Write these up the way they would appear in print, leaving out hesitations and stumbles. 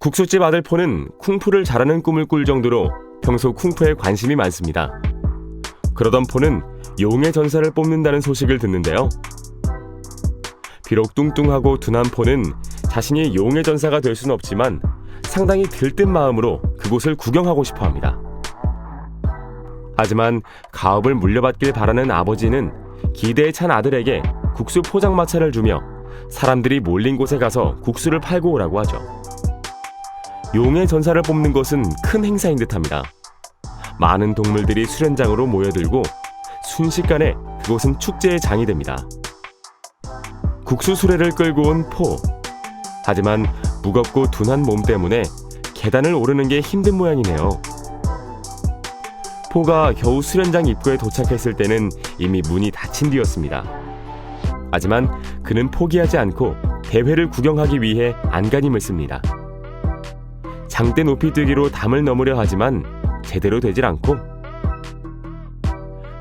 국수집 아들 포는 쿵푸를 잘하는 꿈을 꿀 정도로 평소 쿵푸에 관심이 많습니다. 그러던 포는 용의 전사를 뽑는다는 소식을 듣는데요. 비록 뚱뚱하고 둔한 포는 자신이 용의 전사가 될 수는 없지만 상당히 들뜬 마음으로 그곳을 구경하고 싶어 합니다. 하지만 가업을 물려받길 바라는 아버지는 기대에 찬 아들에게 국수 포장마차를 주며 사람들이 몰린 곳에 가서 국수를 팔고 오라고 하죠. 용의 전사를 뽑는 것은 큰 행사인 듯합니다. 많은 동물들이 수련장으로 모여들고 순식간에 그곳은 축제의 장이 됩니다. 국수 수레를 끌고 온 포. 하지만 무겁고 둔한 몸 때문에 계단을 오르는 게 힘든 모양이네요. 포가 겨우 수련장 입구에 도착했을 때는 이미 문이 닫힌 뒤였습니다. 하지만 그는 포기하지 않고 대회를 구경하기 위해 안간힘을 씁니다. 장대 높이 뛰기로 담을 넘으려 하지만 제대로 되질 않고,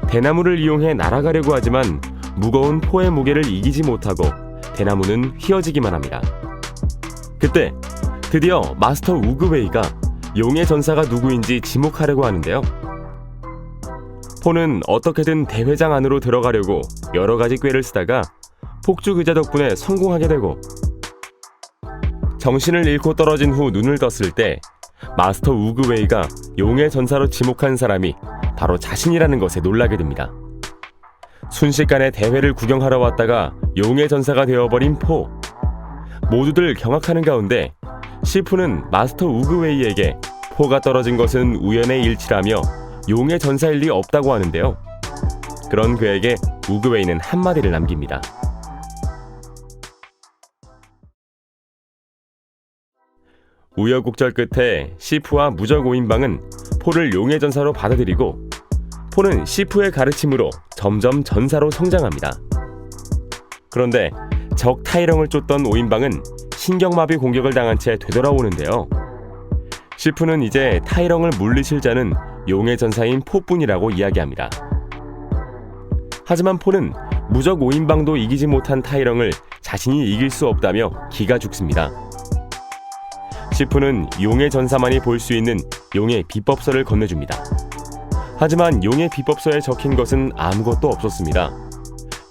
대나무를 이용해 날아가려고 하지만 무거운 포의 무게를 이기지 못하고 대나무는 휘어지기만 합니다. 그때 드디어 마스터 우그웨이가 용의 전사가 누구인지 지목하려고 하는데요. 포는 어떻게든 대회장 안으로 들어가려고 여러 가지 꾀를 쓰다가 폭죽 의자 덕분에 성공하게 되고, 정신을 잃고 떨어진 후 눈을 떴을 때 마스터 우그웨이가 용의 전사로 지목한 사람이 바로 자신이라는 것에 놀라게 됩니다. 순식간에 대회를 구경하러 왔다가 용의 전사가 되어버린 포. 모두들 경악하는 가운데 시프는 마스터 우그웨이에게 포가 떨어진 것은 우연의 일치라며 용의 전사일 리 없다고 하는데요. 그런 그에게 우그웨이는 한마디를 남깁니다. 우여곡절 끝에 시프와 무적 5인방은 포를 용의 전사로 받아들이고, 포는 시프의 가르침으로 점점 전사로 성장합니다. 그런데 적 타이렁을 쫓던 5인방은 신경마비 공격을 당한 채 되돌아오는데요. 시프는 이제 타이렁을 물리칠 자는 용의 전사인 포뿐이라고 이야기합니다. 하지만 포는 무적 5인방도 이기지 못한 타이렁을 자신이 이길 수 없다며 기가 죽습니다. 시프는 용의 전사만이 볼 수 있는 용의 비법서를 건네줍니다. 하지만 용의 비법서에 적힌 것은 아무것도 없었습니다.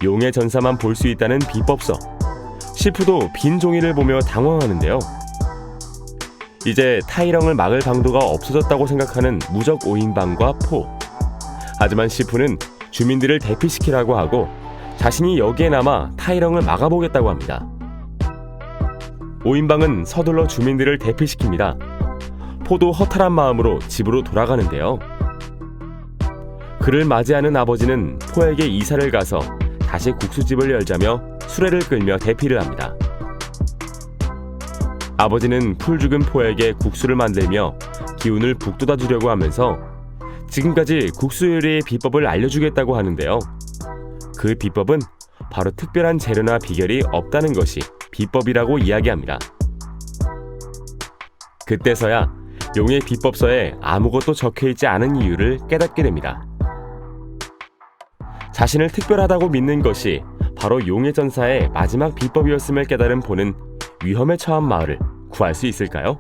용의 전사만 볼 수 있다는 비법서. 시프도 빈 종이를 보며 당황하는데요. 이제 타이렁을 막을 방도가 없어졌다고 생각하는 무적 5인방과 포. 하지만 시프는 주민들을 대피시키라고 하고 자신이 여기에 남아 타이렁을 막아보겠다고 합니다. 5인방은 서둘러 주민들을 대피시킵니다. 포도 허탈한 마음으로 집으로 돌아가는데요. 그를 맞이하는 아버지는 포에게 이사를 가서 다시 국수집을 열자며 수레를 끌며 대피를 합니다. 아버지는 풀 죽은 포에게 국수를 만들며 기운을 북돋아 주려고 하면서 지금까지 국수 요리의 비법을 알려주겠다고 하는데요. 그 비법은 바로 특별한 재료나 비결이 없다는 것이 비법이라고 이야기합니다. 그때서야 용의 비법서에 아무것도 적혀있지 않은 이유를 깨닫게 됩니다. 자신을 특별하다고 믿는 것이 바로 용의 전사의 마지막 비법이었음을 깨달은 포는 위험에 처한 마을을 구할 수 있을까요?